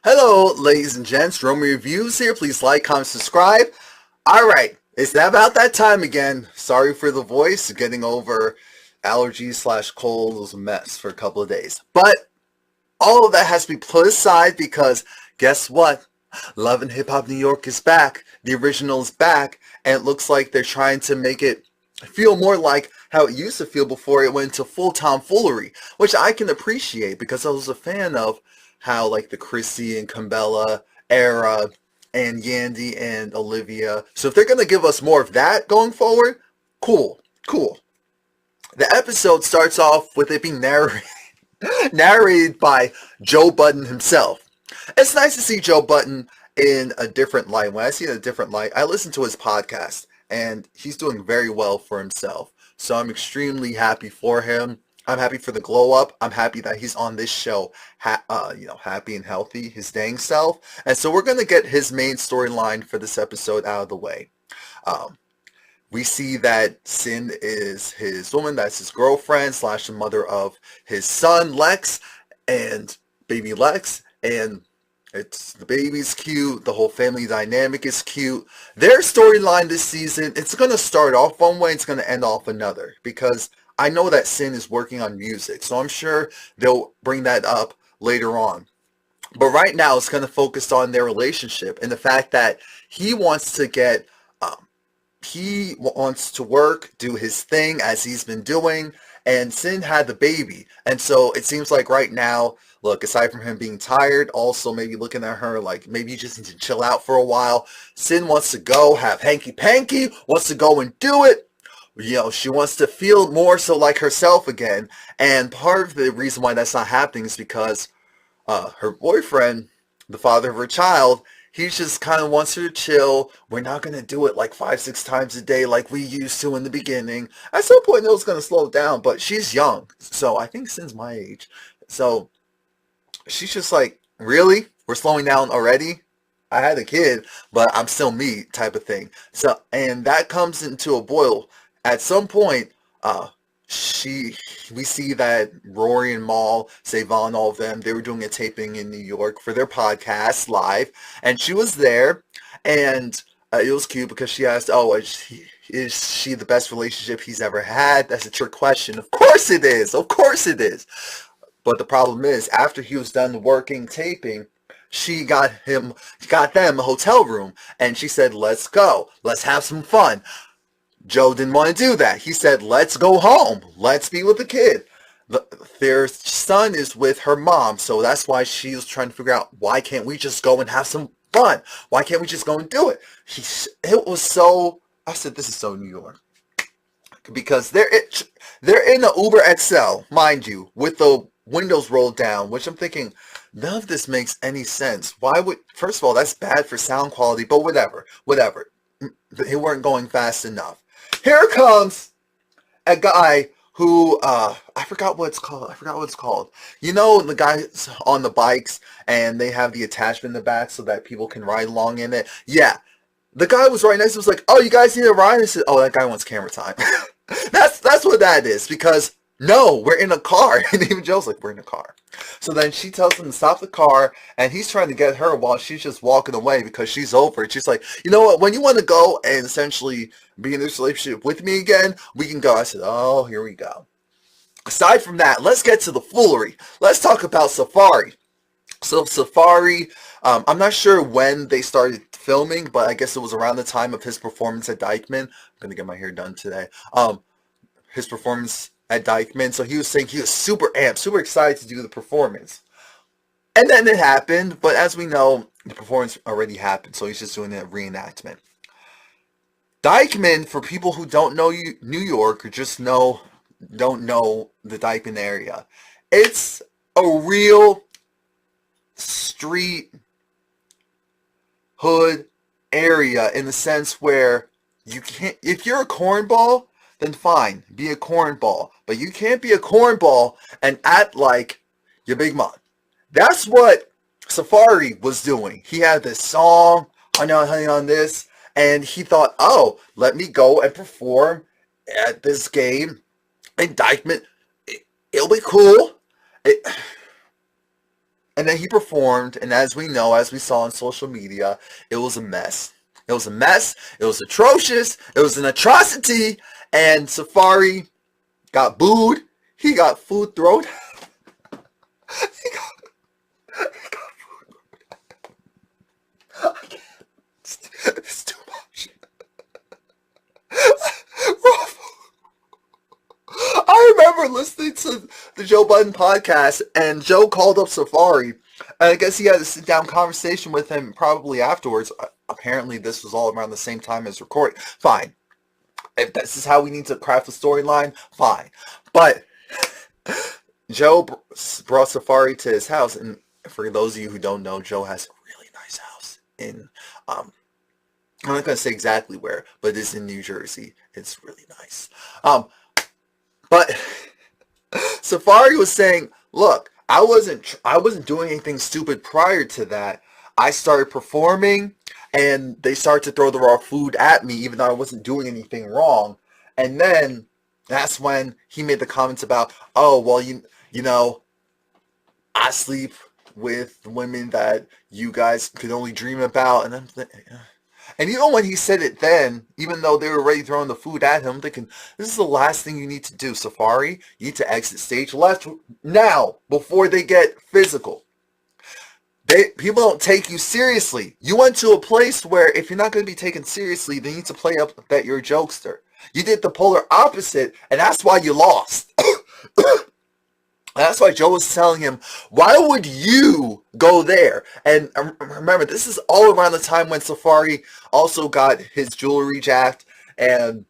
Hello, ladies and gents. Romie Reviews here. Please like, comment, subscribe. All right, it's about that time again. Sorry for the voice. Getting over allergies slash cold was a mess for a couple of days. But all of that has to be put aside because guess what? Love and Hip Hop New York is back. The original is back, and it looks like they're trying to make it feel more like how it used to feel before it went to full tomfoolery, which I can appreciate because I was a fan of how like the Chrissy and Cambella era and Yandy and Olivia. So if they're going to give us more of that going forward, cool, cool. The episode starts off with it being narrated by Joe Budden himself. It's nice to see Joe Budden in a different light. When I see it in a different light, I listen to his podcast, and he's doing very well for himself. So I'm extremely happy for him. I'm happy for the glow up. I'm happy that he's on this show, happy and healthy, his dang self. And so we're going to get his main storyline for this episode out of the way. We see that Sin is his woman, that's his girlfriend slash the mother of his son, Lex, and baby Lex. And the baby's cute. The whole family dynamic is cute. Their storyline this season, it's going to start off one way. It's going to end off another because I know that Sin is working on music, so I'm sure they'll bring that up later on. But right now, it's going to focus on their relationship and the fact that he wants to work, do his thing as he's been doing, and Sin had the baby. And so it seems like right now, look, aside from him being tired, also maybe looking at her like maybe you just need to chill out for a while, Sin wants to go have hanky-panky, wants to go and do it. She wants to feel more so like herself again. And part of the reason why that's not happening is because her boyfriend, the father of her child, he just kind of wants her to chill. We're not going to do it like 5-6 times a day like we used to in the beginning. At some point, it's going to slow down, but she's young. So I think Sin's my age. So she's just like, really? We're slowing down already? I had a kid, but I'm still me type of thing. So, and that comes into a boil. At some point, we see that Rory and Mal, Savon, all of them, they were doing a taping in New York for their podcast live, and she was there, and it was cute because she asked, is she the best relationship he's ever had? That's a trick question. Of course it is. Of course it is. But the problem is, after he was done working taping, she got them a hotel room, and she said, let's go. Let's have some fun. Joe didn't want to do that. He said, let's go home. Let's be with the kid. Their son is with her mom, so that's why she was trying to figure out, why can't we just go and have some fun? Why can't we just go and do it? I said, this is so New York. Because they're in an Uber XL, mind you, with the windows rolled down, which I'm thinking, none of this makes any sense. First of all, that's bad for sound quality, but whatever. They weren't going fast enough. Here comes a guy who, I forgot what it's called. The guys on the bikes and they have the attachment in the back so that people can ride along in it. Yeah. The guy was right next to us like, oh, you guys need a ride? I said, oh, that guy wants camera time. That's what that is because no, we're in a car. And even Joe's like, we're in a car. So then she tells him to stop the car, and he's trying to get her while she's just walking away because she's over it. She's like, you know what? When you want to go and essentially be in this relationship with me again, we can go. I said, oh, here we go. Aside from that, let's get to the foolery. Let's talk about Safari. So Safari, I'm not sure when they started filming, but I guess it was around the time of his performance at Dykeman. I'm going to get my hair done today. His performance at Dykeman. So he was saying he was super amped, super excited to do the performance. And then it happened, but as we know, the performance already happened, so he's just doing a reenactment. Dykeman, for people who don't know New York or just don't know the Dykeman area, it's a real street hood area in the sense where you can't, if you're a cornball, then fine, be a cornball. But you can't be a cornball and act like your big mom. That's what Safari was doing. He had this song, Honey on this, and he thought, oh, let me go and perform at this game in Dykeman. It'll be cool. And then he performed, and as we know, as we saw on social media, it was a mess. It was a mess. It was atrocious. It was an atrocity. And Safari got booed. He got food thrown. he got food. It's too much. I remember listening to the Joe Budden podcast, and Joe called up Safari, and I guess he had a sit-down conversation with him probably afterwards. Apparently, this was all around the same time as recording. Fine. If this is how we need to craft the storyline, fine. But Joe brought Safari to his house, and for those of you who don't know, Joe has a really nice house in, I'm not going to say exactly where, but it is in New Jersey. It's really nice. But Safari was saying, look, I wasn't doing anything stupid prior to that. I started performing, and they started to throw the raw food at me, even though I wasn't doing anything wrong. And then that's when he made the comments about, oh, well, you know, I sleep with women that you guys could only dream about. And even when he said it then, even though they were already throwing the food at him, I'm thinking, this is the last thing you need to do, Safari. You need to exit stage left now before they get physical. People don't take you seriously. You went to a place where if you're not going to be taken seriously, they need to play up that you're a jokester. You did the polar opposite, and that's why you lost. That's why Joe was telling him, why would you go there? And remember, this is all around the time when Safari also got his jewelry jacked, and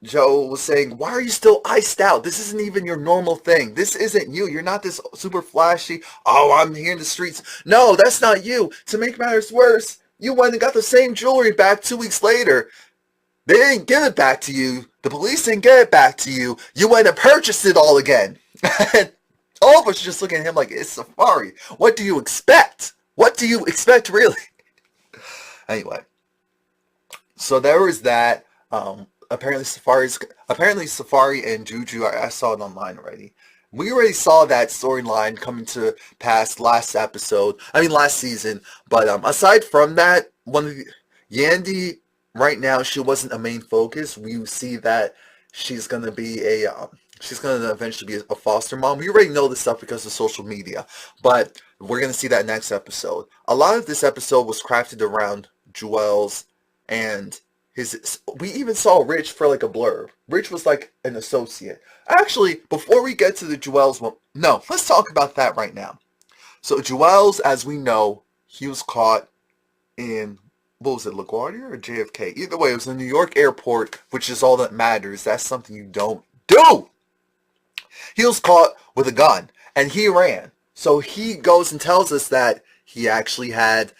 Joe was saying, why are you still iced out? This isn't even your normal thing. This isn't you. You're not this super flashy, oh, I'm here in the streets. No, that's not you. To make matters worse, you went and got the same jewelry back 2 weeks later. They didn't give it back to you. The police didn't get it back to you. You went and purchased it all again. And all of us are just looking at him like, it's Safari. What do you expect? What do you expect, really? Anyway, so there was that. Apparently Safari and Juju, I saw it online already. We already saw that storyline coming to pass last season. But aside from that, Yandy, right now, she wasn't a main focus. We see that she's going to eventually be a foster mom. We already know this stuff because of social media, but we're going to see that next episode. A lot of this episode was crafted around Joel's and we even saw Rich for like a blurb. Rich was like an associate. Actually, before we get to the Joel's one, no, let's talk about that right now. So Joel's, as we know, he was caught in, what was it, LaGuardia or JFK? Either way, it was in New York airport, which is all that matters. That's something you don't do. He was caught with a gun, and he ran. So he goes and tells us that he actually had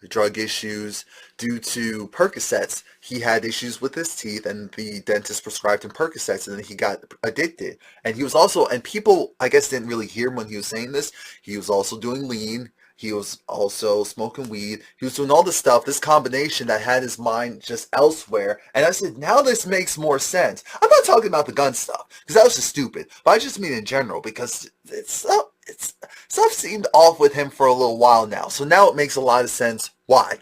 drug issues due to Percocets. He had issues with his teeth, and the dentist prescribed him Percocets, and then he got addicted. And he was also, and people, I guess, didn't really hear him when he was saying this, he was also doing lean. He was also smoking weed. He was doing all this stuff, this combination that had his mind just elsewhere. And I said, now this makes more sense. I'm not talking about the gun stuff, because that was just stupid. But I just mean in general, because stuff seemed off with him for a little while now. So now it makes a lot of sense why.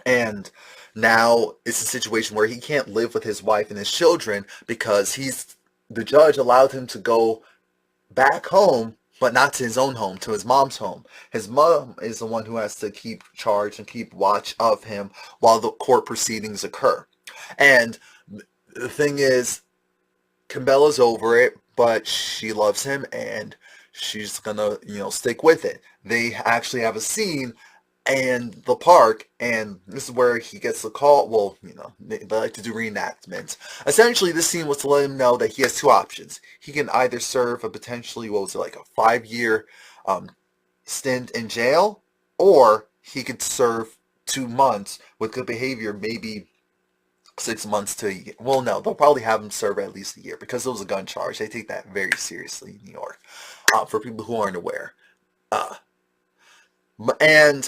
And now it's a situation where he can't live with his wife and his children because the judge allowed him to go back home, but not to his own home, to his mom's home. His mom is the one who has to keep charge and keep watch of him while the court proceedings occur. And the thing is, Cambella's over it, but she loves him and she's gonna, stick with it. They actually have a scene in the park, and this is where he gets the call. Well, they like to do reenactments. Essentially, this scene was to let him know that he has two options. He can either serve a potentially, a 5-year stint in jail, or he could serve 2 months with good behavior, maybe 6 months to a year. Well, no, they'll probably have him serve at least a year because it was a gun charge. They take that very seriously in New York. For people who aren't aware. And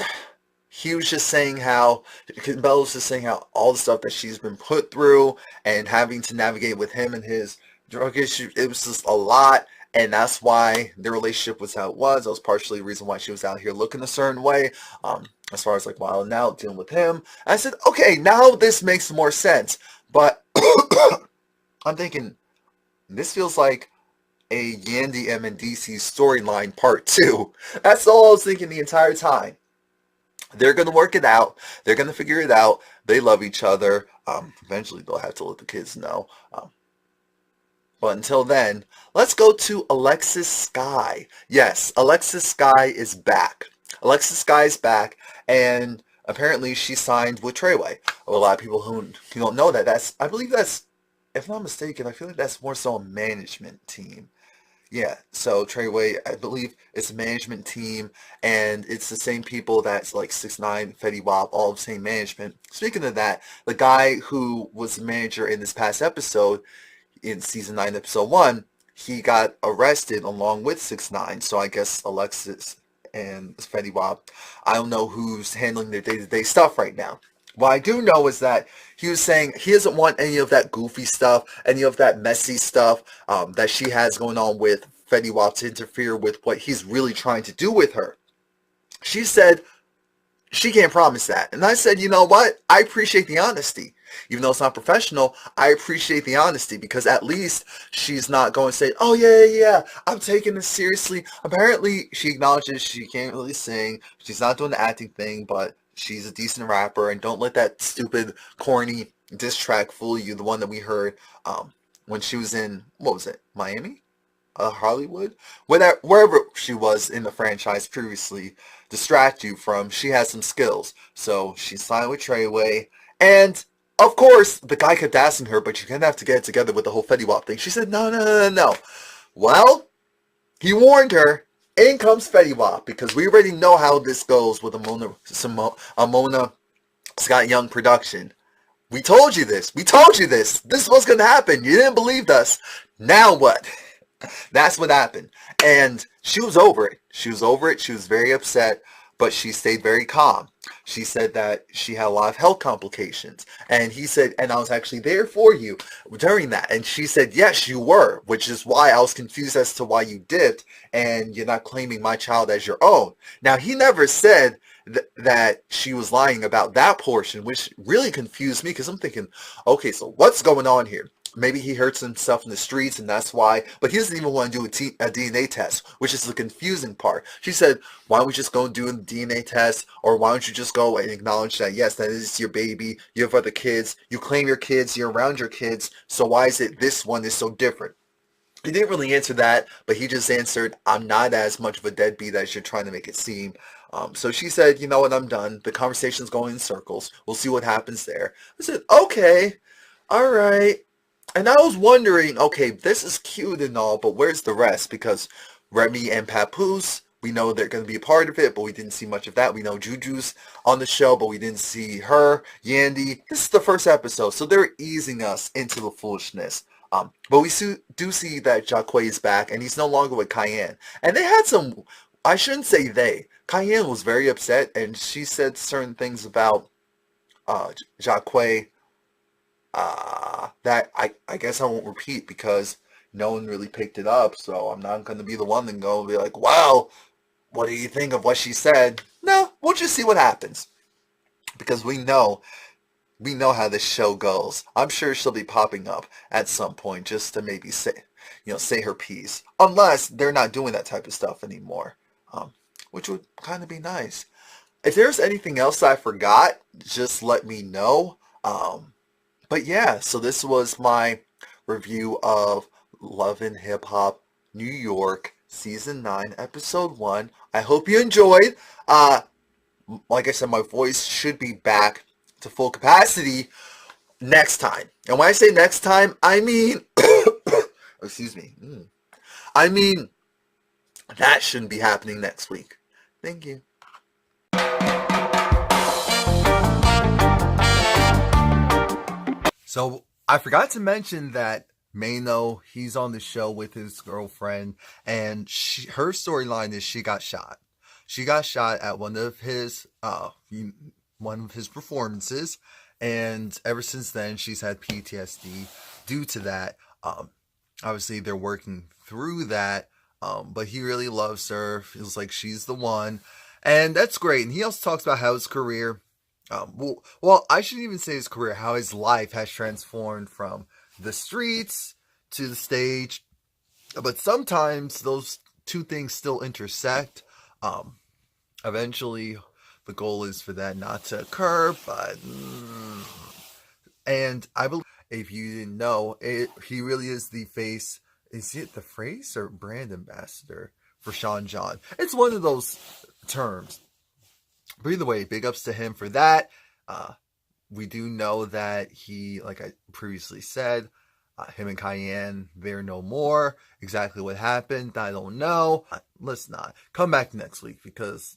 he was just saying how, Bella was just saying how all the stuff that she's been put through and having to navigate with him and his drug issue, it was just a lot. and that's why their relationship was how it was. That was partially the reason why she was out here looking a certain way, as far as like wilding out, dealing with him. I said, okay, now this makes more sense. But I'm thinking, this feels like a Yandy M and DC storyline part 2. That's all I was thinking the entire time. They're going to work it out. They're going to figure it out. They love each other. Eventually, they'll have to let the kids know. But until then, let's go to Alexis Sky. Yes, Alexis Sky is back. Alexis Sky is back, and apparently she signed with Treyway. A lot of people who don't know that, I believe that's, if I'm not mistaken, I feel like that's more so a management team. Yeah, so Treyway, I believe it's a management team, and it's the same people that's like 6ix9ine, Fetty Wap, all the same management. Speaking of that, the guy who was the manager in this past episode, in season 9, episode 1, he got arrested along with 6ix9ine. So I guess Alexis and Fetty Wap, I don't know who's handling their day-to-day stuff right now. What I do know is that he was saying he doesn't want any of that goofy stuff, any of that messy stuff that she has going on with Fetty Wap to interfere with what he's really trying to do with her. She said she can't promise that. And I said, you know what? I appreciate the honesty. Even though it's not professional, I appreciate the honesty, because at least she's not going to say, oh, yeah, I'm taking this seriously. Apparently, she acknowledges she can't really sing. She's not doing the acting thing, but she's a decent rapper. And don't let that stupid, corny diss track fool you, the one that we heard when she was in, what was it, Miami? Hollywood? Wherever she was in the franchise previously, distract you from, she has some skills. So she signed with Treyway, and of course, the guy kept asking her, but you're going to have to get it together with the whole Fetty Wap thing. She said, no. Well, he warned her, in comes Fetty Wap, because we already know how this goes with Mona Scott Young production. We told you this. This was going to happen. You didn't believe us. Now what? That's what happened. And she was over it. She was very upset, but she stayed very calm. She said that she had a lot of health complications. And he said, and I was actually there for you during that. And she said, yes, you were, which is why I was confused as to why you dipped and you're not claiming my child as your own. Now, he never said that she was lying about that portion, which really confused me, because I'm thinking, okay, so what's going on here? Maybe he hurts himself in the streets and that's why, but he doesn't even want to do a DNA test, which is the confusing part. She said, why don't we just go and do a DNA test, or why don't you just go and acknowledge that, yes, that is your baby, you have other kids, you claim your kids, you're around your kids, so why is it this one is so different? He didn't really answer that, but he just answered, I'm not as much of a deadbeat as you're trying to make it seem. So she said, you know what, I'm done. The conversation's going in circles. We'll see what happens there. I said, okay, all right. And I was wondering, okay, this is cute and all, but where's the rest? Because Remy and Papoose, we know they're going to be a part of it, but we didn't see much of that. We know Juju's on the show, but we didn't see her. Yandy, this is the first episode, so they're easing us into the foolishness. But we do see that Jacquay is back, and he's no longer with Cayenne. And they had some, I shouldn't say they. Cayenne was very upset, and she said certain things about Jacquay that I guess I won't repeat, because no one really picked it up, so I'm not going to be the one to go and be like, wow, what do you think of what she said? No, we'll just see what happens, because we know how this show goes. I'm sure she'll be popping up at some point just to maybe say her piece, unless they're not doing that type of stuff anymore, which would kind of be nice. If there's anything else I forgot, just let me know. But yeah, so this was my review of Love and Hip Hop New York Season 9, Episode 1. I hope you enjoyed. Like I said, my voice should be back to full capacity next time. And when I say next time, I mean, excuse me, I mean, that shouldn't be happening next week. Thank you. So I forgot to mention that Mano, he's on the show with his girlfriend, and her storyline is she got shot. She got shot at one of his performances, and ever since then she's had PTSD due to that. Obviously, they're working through that, but he really loves her. Feels like she's the one, and that's great. And he also talks about how his career, well, I shouldn't even say his career, how his life has transformed from the streets to the stage. But sometimes those two things still intersect. Eventually, the goal is for that not to occur, but and I believe, if you didn't know, he really is the face. Is it the face or brand ambassador for Sean John? It's one of those terms. But either way, big ups to him for that. We do know that he, like I previously said, him and Cayenne, they're no more. Exactly what happened, I don't know. Let's not. Come back next week because